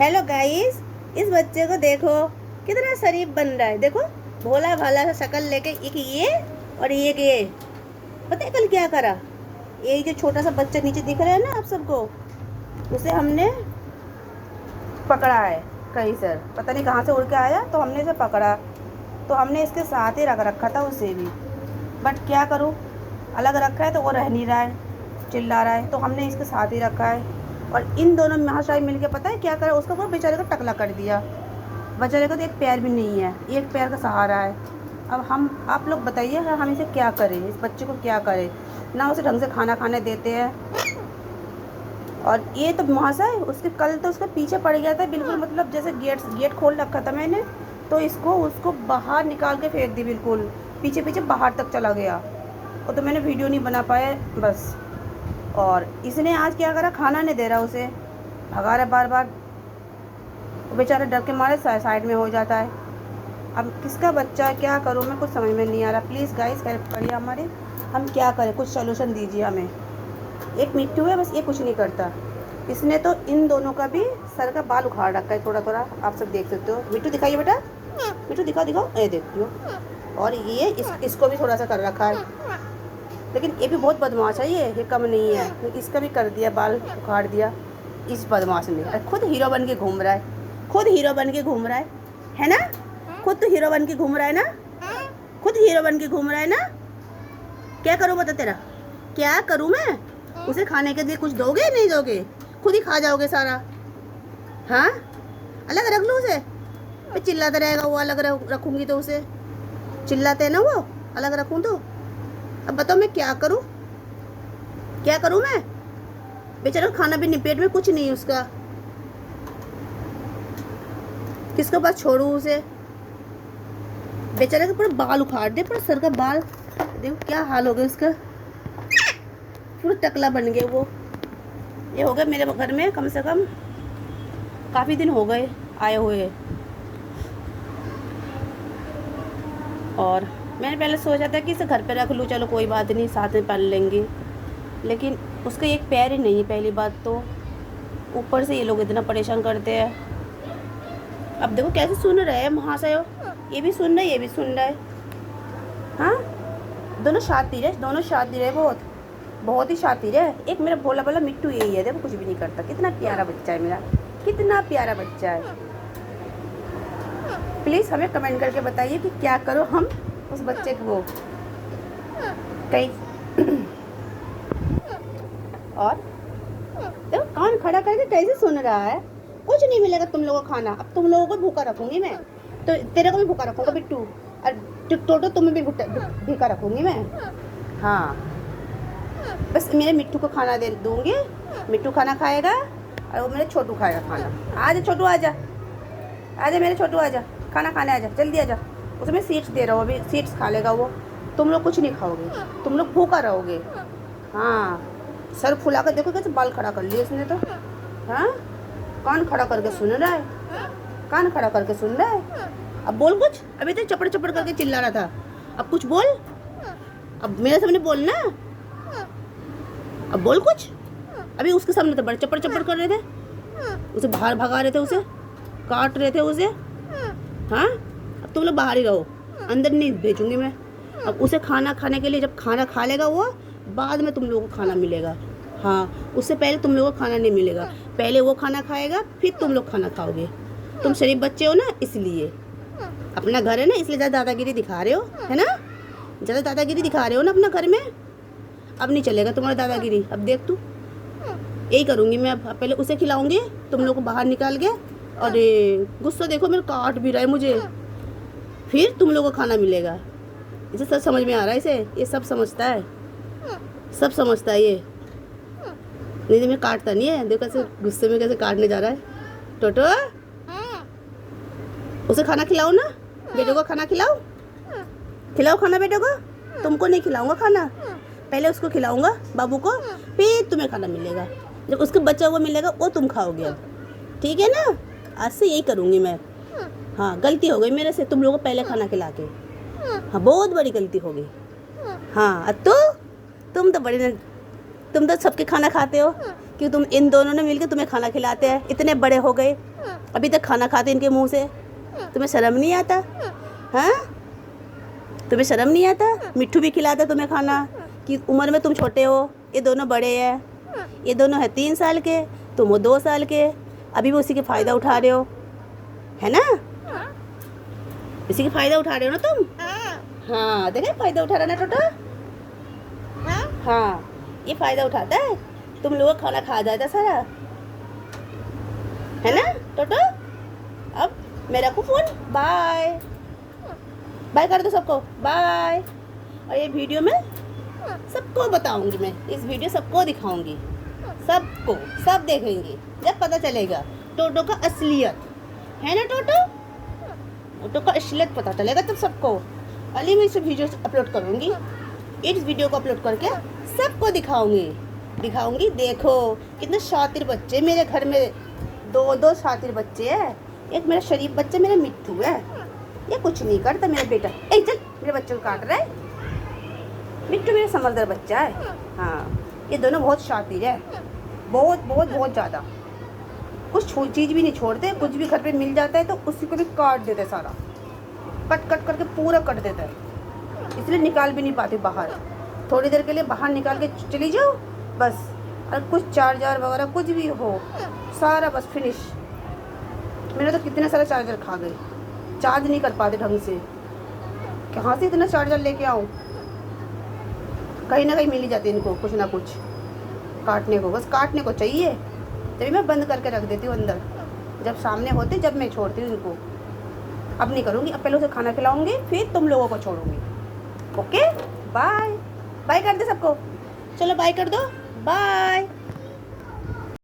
Hello guys, इस बच्चे को देखो कितना शरीफ बन रहा है। देखो भोला भाला सा शक्ल लेके, एक ये और एक ये। पता है कल क्या करा? ये जो छोटा सा बच्चा नीचे दिख रहा है ना आप सबको, उसे हमने पकड़ा है कहीं से, पता नहीं कहाँ से उड़ के आया, तो हमने इसे पकड़ा। तो हमने इसके साथ ही रख रखा था उसे भी, बट क्या करूँ, अलग रखा है तो वो रह नहीं रहा है, चिल्ला रहा है, तो हमने इसके साथ ही रखा है। और इन दोनों महाशय मिलके पता है क्या करा, उसका वो बेचारे को टकला कर दिया। बेचारे को तो एक पैर भी नहीं है, एक पैर का सहारा है। अब आप लोग बताइए हम इसे क्या करें, इस बच्चे को क्या करें? ना उसे ढंग से खाना खाने देते हैं। और ये तो महाशय उसके कल तो उसके पीछे पड़ गया था बिल्कुल, मतलब जैसे गेट खोल रखा था मैंने, तो उसको बाहर निकाल के फेंक दी, बिल्कुल पीछे पीछे बाहर तक चला गया। और तो मैंने वीडियो नहीं बना पाया बस। और इसने आज क्या करा, खाना नहीं दे रहा उसे, भगा रहा बार बार। बेचारा डर के मारे साइड में हो जाता है। अब किसका बच्चा है, क्या करूँ मैं, कुछ समझ में नहीं आ रहा। प्लीज़ गाइस हेल्प करिए हमारे, हम क्या करें, कुछ सोल्यूशन दीजिए हमें। एक मिट्टू है बस, ये कुछ नहीं करता। इसने तो इन दोनों का भी सर का बाल उखाड़ रखा है थोड़ा थोड़ा, आप सब देख सकते हो। मिट्टू दिखाइए बेटा, मिट्टू दिखाओ, ये देखती हो। और ये इसको भी थोड़ा सा कर रखा है, लेकिन ये भी बहुत बदमाश है, ये कम नहीं है। इसका भी कर दिया, बाल उखाड़ दिया इस बदमाश ने। खुद हीरो बन के घूम रहा है, खुद हीरो बन के घूम रहा है ना? खुद तो हीरो बन के घूम रहा है ना, खुद हीरो बन के घूम रहा है ना। क्या करूँ बता, तेरा क्या करूँ मैं? उसे खाने के लिए कुछ दोगे, नहीं दोगे? खुद ही खा जाओगे सारा। हाँ, अलग रख लूँ उसे? फिर चिल्लाता रहेगा वो, अलग रखूँगी तो उसे चिल्लाते हैं ना वो, अलग रखूँ तो। अब बताओ मैं क्या करूं, क्या करूं मैं? बेचारा खाना भी नहीं, पेट में कुछ नहीं उसका, किसके पास छोड़ू उसे? बेचारे का पूरा बाल उखाड़ दे, पूरा सर का बाल देखो क्या हाल हो गया उसका, पूरा टकला बन गया वो। ये हो गया मेरे घर में कम से कम काफ़ी दिन हो गए आए हुए। और मैंने पहले सोचा था कि इसे घर पे रख लूँ, चलो कोई बात नहीं, साथ में पाल लेंगे, लेकिन उसका एक पैर ही नहीं है पहली बात तो, ऊपर से ये लोग इतना परेशान करते हैं। अब देखो कैसे सुन रहे हैं महाशय, ये भी सुन रहा है, ये भी सुन रहा है। हाँ, दोनों शातिर है, दोनों शातिर है, बहुत बहुत ही शातिर है। एक मेरा भोला भाला मिट्टू यही है, देखो कुछ भी नहीं करता। कितना प्यारा बच्चा है मेरा, कितना प्यारा बच्चा है। प्लीज़ हमें कमेंट करके बताइए कि क्या करो हम उस बच्चे को कहीं। और देखो कान खड़ा करके कैसे सुन रहा है। कुछ नहीं मिलेगा तुम लोगों को खाना, अब तुम लोगों को भूखा रखूंगी मैं, तो तेरे को भी भूखा रखूंगा बिट्टू, और टोटो तुम्हें भी भूखा रखूंगी मैं। हाँ, बस मेरे मिट्टू को खाना दे दूंगी, मिट्टू खाना खाएगा और वो मेरे छोटू खाएगा खाना। आजा छोटू, आजा आजा मेरे छोटू, आजा खाना खाने, आजा जल्दी आजा। उसे मैं सीड्स दे रहा हूँ, अभी सीड्स खा लेगा वो। तुम लोग कुछ नहीं खाओगे, तुम लोग भूखा रहोगे। हाँ, सर फुला कर देखो कैसे बाल खड़ा कर लिए उसने तो। हाँ, कान खड़ा करके सुन रहा है, कान खड़ा करके सुन रहा है। अब बोल कुछ, अभी तो चपड़ चपड़ करके चिल्ला रहा था, अब कुछ बोल, अब मेरे सामने बोल ना, अब बोल कुछ। अभी उसके सामने तो बड़े चपड़ चपड़ कर रहे थे, उसे बाहर भगा रहे थे, उसे काट रहे थे उसे। हाँ, अब तुम लोग बाहर ही रहो, अंदर नहीं भेजूंगी मैं। अब उसे खाना खाने के लिए, जब खाना खा लेगा वो, बाद में तुम लोगों को खाना मिलेगा। हाँ, उससे पहले तुम लोगों को खाना नहीं मिलेगा, पहले वो खाना खाएगा फिर तुम लोग खाना खाओगे। तुम शरीफ बच्चे हो ना, इसलिए अपना घर है ना, इसलिए ज़्यादा दादागिरी दिखा रहे हो, है ना? ज़्यादा दादागिरी दिखा रहे हो ना अपना घर में। अब नहीं चलेगा तुम्हारा दादागिरी, अब देख तू, यही करूँगी मैं। अब पहले उसे खिलाऊँगी तुम लोग को बाहर निकाल के। अरे गुस्सा देखो मेरे, काट भी रहा है मुझे, फिर तुम लोगों को खाना मिलेगा। इसे सब समझ में आ रहा है, इसे ये सब समझता है, सब समझता है ये। नहीं मैं काटता नहीं है, देखो कैसे गुस्से में कैसे काटने जा रहा है। टोटो उसे खाना खिलाओ ना, बेटे को खाना खिलाओ, खिलाओ खाना बेटे को। तुमको नहीं खिलाऊंगा खाना, पहले उसको खिलाऊंगा बाबू को, फिर तुम्हें खाना मिलेगा। जब उसके बच्चा वो मिलेगा वो तुम खाओगे। अब ठीक है ना, आज से यही करूँगी मैं। हाँ, गलती हो गई मेरे से तुम लोगों को पहले खाना खिला के। हाँ, बहुत बड़ी गलती हो गई। हाँ, तो तुम तो सबके खाना खाते हो, कि तुम इन दोनों ने मिलकर तुम्हें खाना खिलाते हैं। इतने बड़े हो गए, अभी तक खाना खाते इनके मुंह से। तुम्हें शर्म नहीं आता? हाँ, तुम्हें शर्म नहीं आता? मिट्ठू भी खिलाता तुम्हें खाना कि उम्र में तुम छोटे हो, ये दोनों बड़े हैं। ये दोनों है 3 साल के, तुम हो 2 साल के, अभी भी उसी के फ़ायदा उठा रहे हो, है ना? इसी का फ़ायदा उठा रहे हो ना तुम? हाँ, देखे फ़ायदा उठा रहा ना टोटो? हाँ, ये फ़ायदा उठाता है, तुम लोगों का खाना खा जाता सारा, है ना टोटो? अब मैं रखूँ फ़ोन? बाय बाय कर दो सबको, बाय। और ये वीडियो में सबको बताऊंगी, मैं इस वीडियो सबको दिखाऊंगी, सबको, सब देखेंगे, जब पता चलेगा टोटो का असलियत, है ना टोटो? टोटो का असलियत पता चलेगा तब सबको। अली मैं इस वीडियो अपलोड करूंगी, इस वीडियो को अपलोड करके सबको दिखाऊंगी। देखो कितने शातिर बच्चे मेरे घर में, 2 शातिर बच्चे हैं। एक मेरा शरीफ बच्चा मेरा मिट्ठू है, ये कुछ नहीं करता मेरा बेटा। ए चल, मेरे बच्चे को काट रहा है। मिट्टू मेरा समझदार बच्चा है। हाँ, ये दोनों बहुत शातिर है, बहुत ज़्यादा। कुछ चीज़ भी नहीं छोड़ते, कुछ भी घर पे मिल जाता है तो उसी को भी काट देते, सारा कट करके पूरा कट देता है, इसलिए निकाल भी नहीं पाते बाहर। थोड़ी देर के लिए बाहर निकाल के चली जाओ बस, और कुछ चार्जर वगैरह कुछ भी हो सारा बस फिनिश। मेरा तो कितने सारे चार्जर खा गए, चार्ज नहीं कर पाते ढंग से। कहाँ से इतना चार्जर लेके आऊँ? कहीं ना कहीं मिल ही जाते इनको कुछ ना कुछ काटने को, बस काटने को चाहिए, तभी मैं बंद करके रख देती हूँ अंदर। जब सामने होते जब मैं छोड़ती हूँ इनको। अब नहीं करूँगी, अब पहले उसे खाना खिलाऊंगी, फिर तुम लोगों को छोड़ूंगी। ओके, बाय बाय कर दे सबको, चलो बाय कर दो, बाय।